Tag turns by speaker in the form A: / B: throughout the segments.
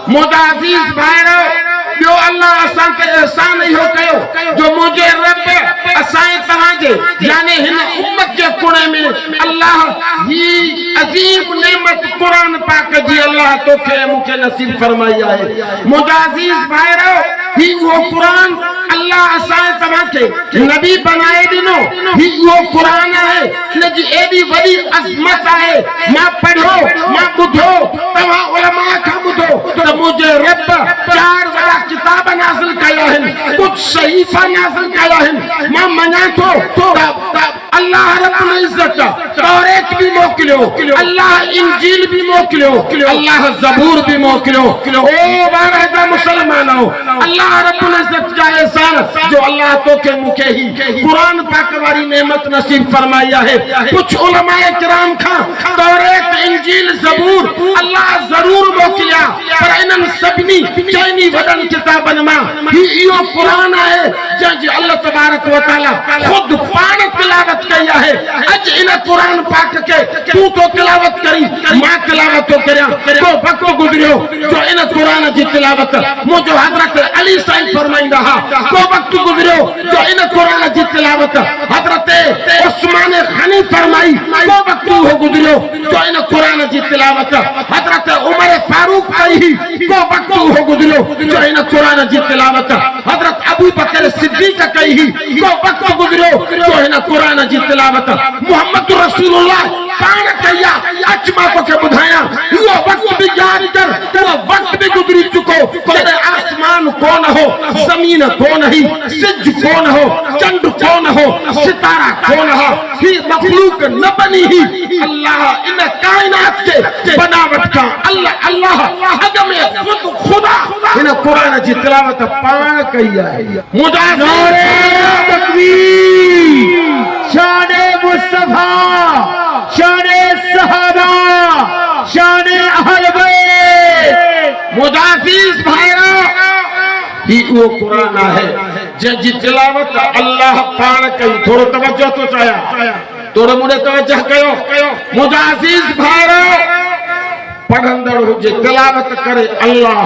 A: मुदाजीज भाइरो बियो अल्लाह असां के एहसान इहो कयो जो मुझे रब असां तवाजे यानी हिन उम्मत के कुणे में अल्लाह ही अजीम नेमत कुरान पाक जी अल्लाह तोखे मुखे नसीब फरमाई है। मुदाजीज भाइरो ही वो कुरान अल्लाह असां तवाके नबी बनाए दिनो ही वो कुरान है इन जी एडी बड़ी अजमत है। मां पढ़ो मां बुधो तवा उलमा का बुधो तो मुझे रब 4 बड़ा किताब नाज़िल कया है कुछ सहीफा नाज़िल कया है। मां मना तो अल्लाह रब्बुल इज्जत तौरात भी मोकलियो अल्लाह इंजील भी मोकलियो अल्लाह ज़बूर भी मोकलियो। ओ बारह मुसलमानो अल्लाह रब्बुल इज्जत जा एहसान जो अल्लाह तोखे मुखे ही कुरान पाक वाली नेमत नसीब फरमाया है। कुछ उलमाए किराम खां तौरात इंजील ज़बूर अल्लाह जरूर मोकलिया पर इनन सभनी चैनी वडन किताबन मां ही इहो कुरान है जंहिंजी अल्लाह तबारक व तआला खुद पान तिलावत कया है। अज इन कुरान पाक के तू तो तिलावत करी मां तिलावत तो करया तो वक्त गुजरियो जो इन कुरान जी तिलावत मुझो हजरत अली साईं फरमाइंदा हा को वक्त गुजरियो जो इन कुरान जी तिलावत हजरत उस्मान गनी फरमाई को वक्त हो गुजरियो जो इन कुरान जी तिलावत हजरत उमर फारूक कई को वक्त हो गुजरियो जो इन कुरान जी तिलावत हजरत अबू बकर सिद्दीक कई को वक्त गुजरियो जो इन कुरान जी तिलावत मोहम्मद रसूलुल्लाह पान कया अचमा को के बुधाया वो वक्त भी याद कर वो वक्त भी गुजरी चुको तेरे आसमान कौन हो जमीन कौन ही सिज कौन हो चंद कौन हो सितारा कौन हो ही मखलूक न बनी ही अल्लाह इन कायनात के बनावट का अल्लाह अल्लाह अदम खुद खुदा इन कुरान जी तिलावत पान कया है। मुदाफ़े तकबीर शाने मुस्तफा शाने सहाबा शाने अहल बैत। मुदाफ़ीज़ भाइरो ही वो कुरान है जंहिंजी तिलावत अल्लाह पाण कई। थोड़ो तवज्जो तो चाया थोड़ो मुझे तवज्जो कयो। मुदाफ़ीज़ भाइरो पढ़ंदड़ हुजे तिलावत करे अल्लाह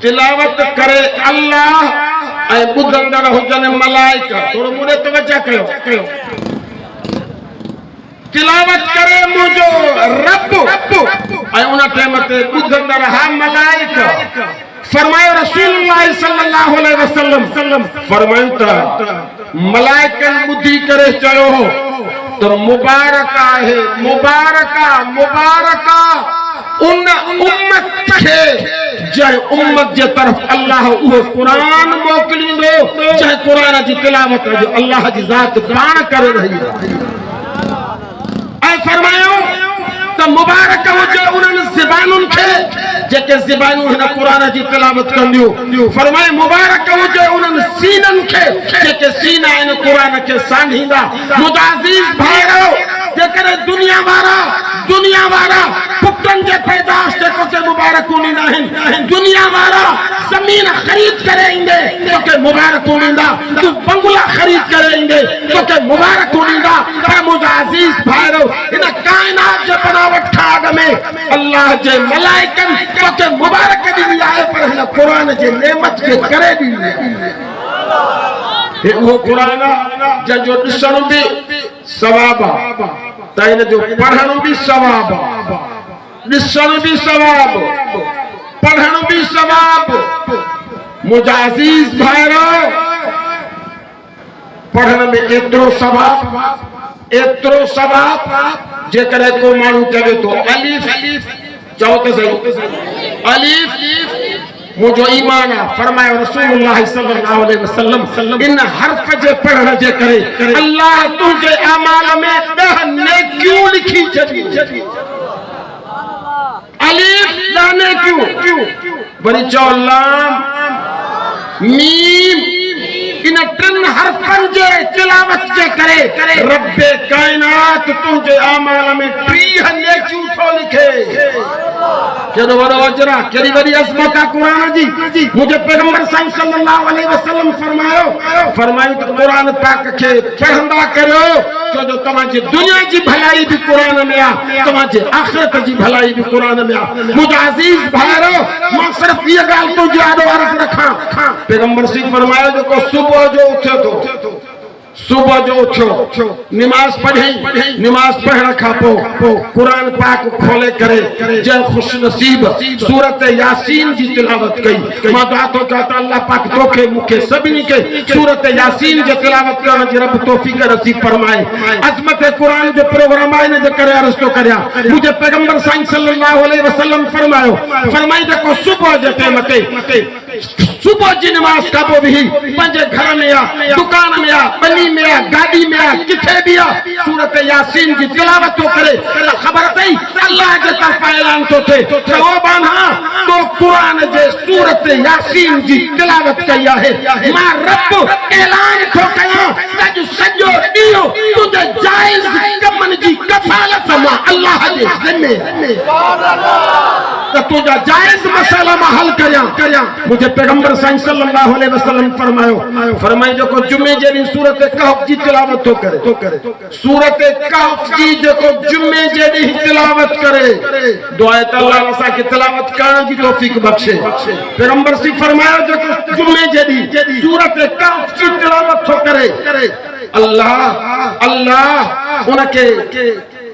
A: तिलावत करे अल्लाह ऐं ॿुधंदड़ हुजनि मलाइका। थोड़ो मुझे तवज्जो कयो। तिलावत करे मुझो रब ऐं उन टाइम ते ॿुधंदड़ हा मलाइका। फरमायो रसूलुल्लाह सल्लल्लाहु अलैहि वसल्लम फरमायो त मलाइकन ॿुधी करे चयो तो मुबारक है मुबारका उन उम्मत के जय उम्मत जे तरफ अल्लाह वो कुरान मोकलिंदो जय कुरान जी तिलावत जो अल्लाह जी जात पाण करे रही है। ऐं फरमायो तो मुबारक हुजे उन ज़बानुन के जेके ज़बानूं हिन कुरान जी तिलावत कंदियूं। फरमाए मुबारक हुजे उन सीनन के जेके सीना इन कुरान के सांभींदा। मुदाज़ीज़ भाइरो जेकरे दुनिया वारा पुटन जे पैदाश ते तोखे मुबारक ॾींदा आहिनि। दुनिया वारा ज़मीन ख़रीद करे ईंदे तोखे मुबारक ॾींदा। तू बंगला ख़रीद करे ईंदे तोखे मुबारक ॾींदा। पर मुदाज़ीज़ भाइरो इन कायनात जे बनावट खां में अल्लाह जे मलाइकन तोखे मुबारक ॾींदी आहे पर हिन कुरान जे नेमत खे करे ॾींदी आहे। वो कुरान जंहिंजो ॾिसण बि सवाब आहे त इन जो पढ़ण बि सवाब आहे ॾिसण बि सवाब पढ़ण बि सवाब। मुदाज़ीज़ भाइरो पढ़ण में एतिरो सवाब जेकॾहिं को माण्हू चवे तो अलिफ चओ त सही अलिफ मुझो ईमान है। फरमायो रसूलुल्लाह सल्लल्लाहु अलैहि वसल्लम इन हर्फ जे पढ़ण जे करे अल्लाह तुझे अमाल में 10 नेकियूं लिखी छॾी। अलिफ 10 नेकियूं वरी चओ लाम मीम इन 3 हरफन जे तिलावत जे करे रब्बे कायनात तुझे अमाल में 30 नेकियूं थो लिखे। केड़ो बड़ो अजरा केड़ी बड़ी अज़मत है कुरान जी। मुझे पैगंबर सल्लल्लाहु अलैहि वसल्लम फरमायो तो कुरान पाक के पढ़ंदा करो जो तमाजे दुनिया जी भलाई भी कुरान में आ, तमाजे आखिरत जी भलाई भी कुरान में आ। मुझे अजीज भाइरो मैं सिर्फ ये गाल तो याद अर्ज रखा पैगंबर से फरमाया जो को सुबह जो उठे तो सुबह जो उठो नमाज पढ़े नमाज पढ़ रखा पो कुरान पाक खोले करे जय खुश नसीब सूरत यासीन जी तिलावत कई मां दातो कहता अल्लाह पाक तोखे मुखे सभी के सूरत यासीन जे तिलावत करण जी रब तौफीक नसीब फरमाए। अजमत कुरान जो प्रोग्राम आए ने जे करे अर्ज तो करया मुझे पैगंबर सल्लल्लाहु अलैहि वसल्लम फरमाई देखो सुबह जे टाइम ते सुबह जी नमाज का वो भी पंजे घर में आ दुकान में आ बली में आ गाड़ी में आ किथे भी आ सूरत यासीन की तिलावत तो करे खबर तई अल्लाह के तरफ ऐलान तो थे वो बाना तो कुरान जे सूरत यासीन की तिलावत कया है मां रब ऐलान तो कया जो सजो दियो तुझे जायज कमन जी कफालत मां अल्लाह के जिम्मे सुभान अल्लाह तो तुझा जायज मसला में हल करया मुझे पैगंबर सल्लल्लाहु अलैहि वसल्लम फरमायो जो को जुमे जेरी सूरत कहफ जी तिलावत तो करे सूरत कहफ जी जो को जुमे जेरी तिलावत करे दुआ अल्लाह वसा की तिलावत करने की तौफीक बख्शे। पैगंबर से फरमाया जो को जुमे जेरी सूरत कहफ जी तिलावत तो करे अल्लाह अल्लाह उनके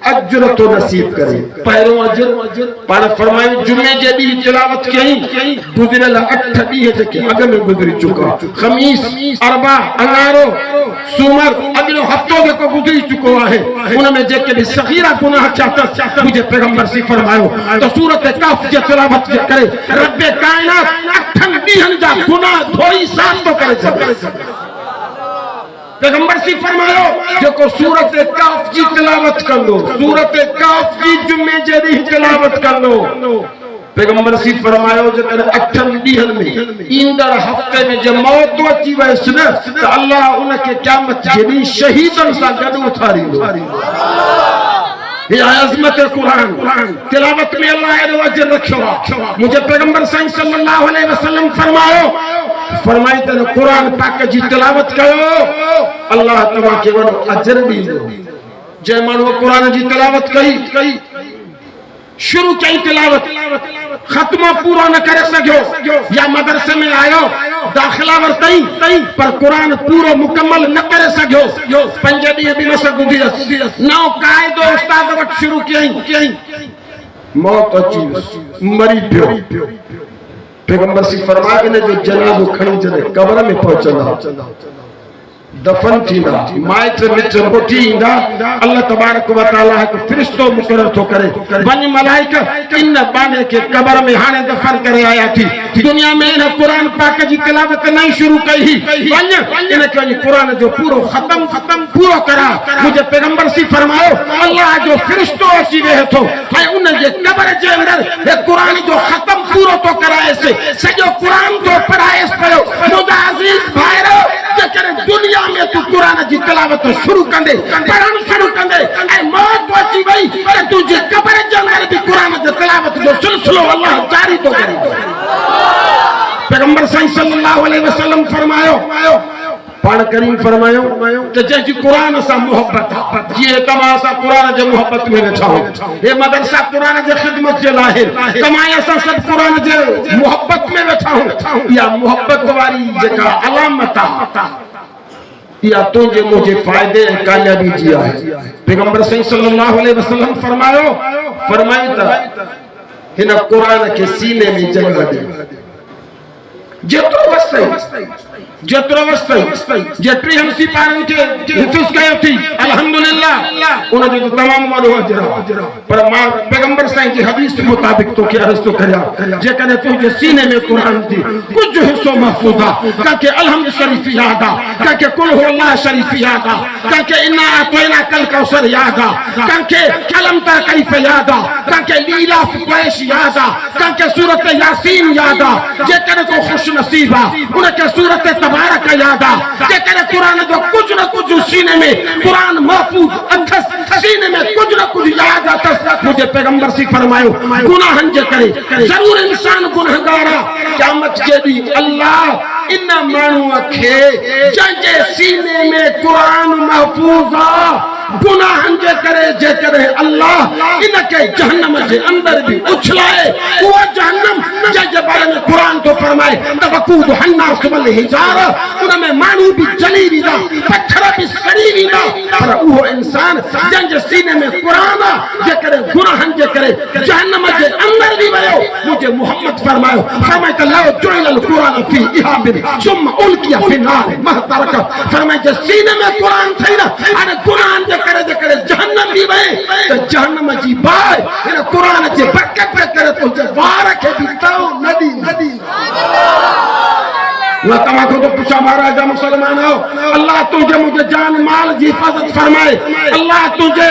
A: अजर तो नसीब करे। पहिरों अजर पाण फरमायो जुमे जे दी तिलावत कई गुजरल 8 ॾींहं जेके अॻ में गुजरी चुका खमीस अरबा अंगारो सूमर अगलो हफ्तो जेको गुजरी चुको आहे उन में जेके भी सगीरा गुनाह चाहता मुझे पैगंबर से फरमायो तो सूरत कहफ जे तिलावत करे रब कायनात 8 ॾींहनि जा गुनाह धोई साफ़ तो करे। पैगंबर से फरमायो जो को सूरत कहफ जी तिलावत कर लो सूरत कहफ जी जुमे जेरी तिलावत कर लो पैगंबर से फरमायो जो कर 8 ॾींहनि में ईंदड़ हफ्ते में जब मौत अची वयस न तो अल्लाह उनके क़यामत जेडी शहीदन सा गॾु उथारींदो। ये अज़मत कुरान तिलावत में अल्लाह एडो अजर रखियो। मुझे पैगंबर सल्लल्लाहु अलैहि वसल्लम फरमाई तो कुरान पाक जी तिलावत कयो अल्लाह तमा के वडो अजर दींदो। जय मानो कुरान जी तिलावत कई शुरू कई तिलावत खत्म पूरा न करे सको या मदरसे में आयो दाखिला वरतई पर कुरान पूरा मुकम्मल न करे सको 5 ॾींहं भी न गुजरस नओ कायदो उस्ताद वट शुरू कई मौत अची मरी पियो। पैगंबर से फरमाया ने जो जनाजो खणी जने कब्र में पहुंचंदा दफन थींदा माइट मिट मोटी इंदा अल्लाह तबारक व तआला एक फरिश्तो मुकर्रर तो करे वन मलाइका इन बाने के कब्र में हाने दफन करे आया थी दुनिया में इन कुरान पाक जी तिलावत नहीं शुरू कई वन इन के कुरान जो खत्म पूरो करा। मुझे पैगंबर से फरमायो अल्लाह जो फरिश्तो अची रहे तो है उन जे कब्र जे अंदर ये कुरान जो खत्म पूरो तो कराए से सजो कुरान तो पढ़ाए पयो मुदा अजीज भाईरो जेकर दुनिया में तू कुरान जी तिलावत शुरू कंदे पढ़न शुरू कंदे ऐ मौत अची वई पर तुझे कब्र जे अंदर भी कुरान जी तिलावत जो सिलसिलो अल्लाह जारी तो करे। पैगंबर सल्लल्लाहु अलैहि वसल्लम फरमायो पाण करीम फरमायो कि जैसी कुरान सा मोहब्बत ये तमाशा कुरान जे मोहब्बत में वेठा हो ये मदरसा कुरान जे खिदमत जे लाहे तमाया सा सब कुरान जे मोहब्बत में वेठा हो या मोहब्बत वाली जेका अलामत या तुझे मुझे फायदे कामयाबी जिया है। पैगंबर सल्लल्लाहु अलैहि वसल्लम फरमाई त हिन कुरान के सीने में जगह दे जेतरो वस्तई जेतरी हमसी पारन के हिफिज कयो थी अल्हम्दुलिल्लाह उन जो तमाम वालो अजर पर मां पैगंबर साईं की हदीस के मुताबिक तो क्या रस्तो करया जे कने तुझे सीने में कुरान थी कुछ हिस्सों महफूजा काके अलहम्द शरीफ याद आ काके कुल हु अल्लाह शरीफ याद आ काके इन्ना अतैना कल कौसर याद आ काके कलम ता कैफ याद आ काके लीला कुरैश याद आ काके सूरत यासीन याद आ जे कने को खुश नसीब आ उनके सूरत तबारक याद आ जे करे कुरान जो कुछ न कुछ सीने में कुरान महफूज अथस सीने में कुछ न कुछ याद अथस मुझे पैगंबर सी फरमायो गुनाहन जे करे जरूर इंसान गुनहगार आ क़यामत जे दी अल्लाह इन मानू खे जंजे सीने में कुरान महफूज आ गुनाहन जे करे अल्लाह इनके जहन्नम के अंदर भी उछलाए वो जहन्नम जे बारे में कुरान तो फरमाए तबकूद हन्नास वल हिजारा उनमें मानू भी जली वींदा पत्थर भी सड़ी वींदा पर वो इंसान जंहिंजे सीने में कुरान जे करे गुनाहन जे करे जहन्नम के अंदर भी वयो मुझे मोहम्मद फरमायो त लव जुइल कुरान फी इहाबिन सुम्मा उल्किया फी नार महतरक फरमाए जे सीने में कुरान थई ना अरे कुरान जे करे जहन्नम भी वए तो जहन्नम जी बाय इन कुरान जे बरकत पे करे तो जे वार के भी ताऊ नदी वो तमा को तो पूछा महाराज मुसलमान हो अल्लाह तुझे मुझे जान माल की हिफाजत फरमाए अल्लाह तुझे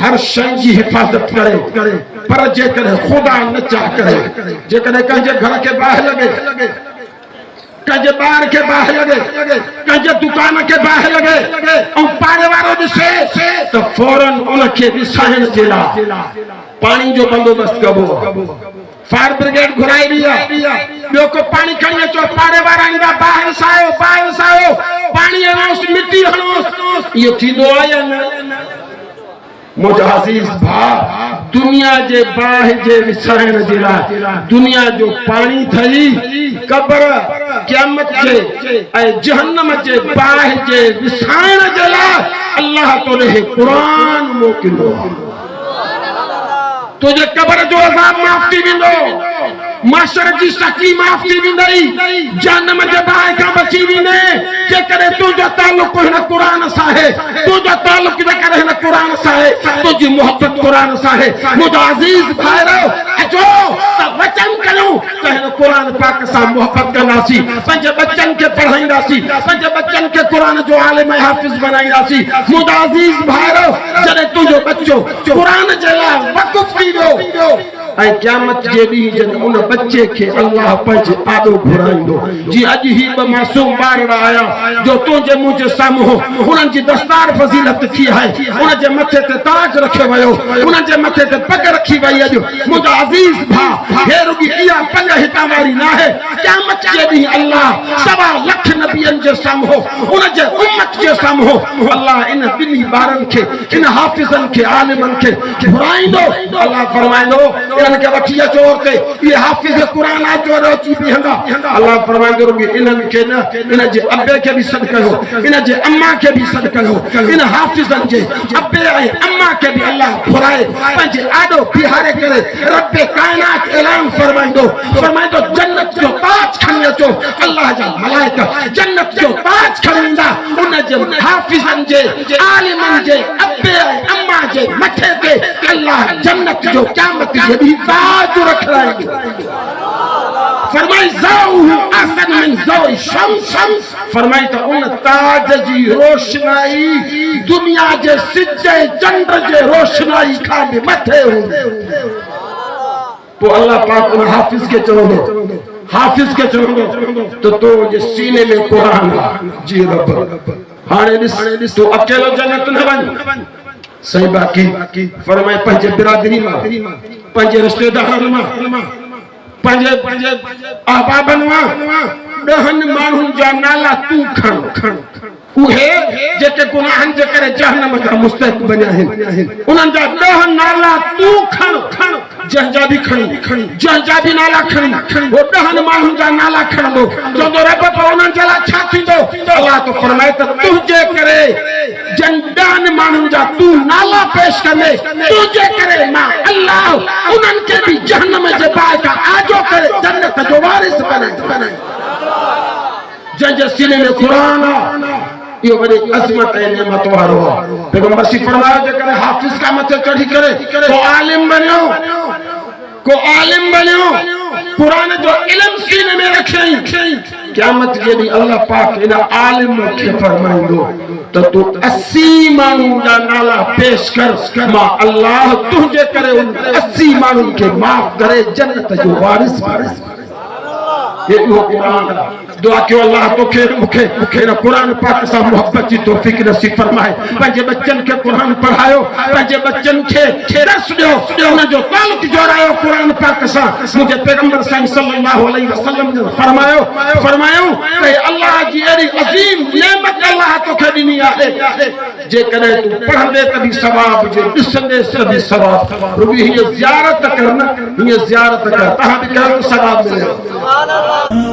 A: हर शय की हिफाजत करे पर जे करे खुदा न चाह करे जे करे कंजे घर के बाहर लगे कंजे बाहर के बाहर लगे कंजे दुकान के बाहर लगे और पारे वारो दिसे तो फौरन उनके विसाहन जिला पानी जो बंदोबस्त कबो फायर ब्रिगेड घुराई दिया बियो को पानी खणी चो पारे वारा इंदा बाहर सायो पानी हणोस मिट्टी हणोस ये थींदो आया न मुझे अजीज भा दुनिया जे बाह जे विसाहन जिला दुनिया जो पानी थई कब्र क़यामत जे ए जहन्नम जे बाह जे विसाहन जिला अल्लाह तो ने कुरान मोकिलो तुझे कब्र जो अज़ाब माफ थी विंदो माशर जी सकी माफ थी विंदई जहन्नम जे बाह का बची विने जे करे तुझो ताल्लुक है कुरान सा है तुझो ताल्लुक जे करे है कुरान सा है तुझी मोहब्बत कुरान सा है मुझे अजीज भाईरो अचो त वचन कयो त कुरान पाक सा मोहब्बत करनासी पंज बच्चन के पढ़ाईंदासी पंज बच्चन के कुरान जो आलिम हाफिज बनाईंदासी मुझे अजीज भाईरो जने तुझो बच्चो कुरान जे ला वक़्फ थी वियो ऐ क़यामत जे दी जन उन बच्चे के अल्लाह पंज आदो घुराइंदो जी अज ही ब मासूम बारड़ा आया जो तुझे मुझे सामो उन जी दस्तार फजीलत थी है उन जे मथे ते ताज रखे वयो उन जे मथे ते पग रखी वई अज मुझा अजीज भा हे रुगी इया पग हिता वारी ना है क़यामत जे दी अल्लाह सवा लख नबियन जे सामो उन जे उम्मत जे सामो अल्लाह इन बिनी बारन के इन हाफिजन के आलिमन के घुराइंदो अल्लाह फरमाइंदो इनके वठिया चोर ते ये हाफिज कुरान आ चोर ची भी हंगा अल्लाह फरमाइंदो रुगी इनन के न इन जे अब्बे के भी सदका हो इन जे अम्मा के भी सदका हो इन हाफिजन जे अब्बे ए अम्मा के भी अल्लाह फराए पंजे आडो बिहारे करे रब्बे कायनात ऐलान फरमाइंदो जन्नत जो ताज खनिया चो अल्लाह जा मलाइका जन्नत जो ताज खनिंदा उन जे हाफिजन जे आलिमन जे अब्बे अम्मा जे मथे ते अल्लाह जन्नत जो क़यामत जे ताज रख लाएंगे फरमाई जाऊ असन मिन ज़ोई शम्स फरमाई तो उन ताज जी रोशनाई दुनिया जे सिजे चंद्र जे रोशनाई खा भी मथे हो तो अल्लाह पाक उन हाफिज के चवंदो तो जे सीने में कुरान जी रब हाणे दिस तो अकेलो जन्नत न वञ सही बाकी फरमाए पंजे बिरादरी में पंजे रिश्तेदार में पंजे अहबाबन में डहन मानुन जा नाला तू खण उहे जेके गुनाहन जे करे जहन्नम जा मुस्तहिक बनिया है उनन जा डहन नाला तू खण जहजा भी खणी जहजा भी नाला खणी वो डहन मानुन जा नाला खण लो जो रब तो उनन जला छा थींदो अल्लाह तो फरमाए त तुझे करे जंदान मानुन जा तू नाला पेश करे तुझे करे मां अल्लाह उनन के भी जहन्नम जे बाय का आजो करे जन्नत जो वारिस बने जंजे सीने में कुरान यो बड़ी अजमत है नेमत वारो पैगंबर सी फरमाया जे करे हाफिज का मथे चढ़ी करे तो आलिम बनो कुरान जो इल्म सीने में रखे क़यामत जे दी अल्लाह पाक इन आलिम के फरमाइंदो तो तू 80 मानू जा नाला पेश कर मां अल्लाह तुझे करे उन 80 मानू के माफ करे जन्नत जो वारिस ये वो कुरान दुआ क्यों अल्लाह तोखे मुखे मुखे न कुरान पाक सां मोहब्बत जी तौफीक नसीब फरमाए पंहिंजे बच्चन के कुरान पढ़ायो पंहिंजे बच्चन के दर्स ॾियो उन जो ताल्लुक जोड़ायो कुरान पाक सां मुंहिंजे पैगंबर सल्लल्लाहु अलैहि वसल्लम ने फरमायो कि अल्लाह जी अहिड़ी अज़ीम नेमत अल्लाह तोखे ॾिनी आहे जेकॾहिं तूं पढ़ंदे तॾहिं सवाब जे ॾिसंदे तॾहिं सवाब रुॻी हीअ ज़ियारत कर न हीअ ज़ियारत कर तव्हां बि कयो सवाब मिले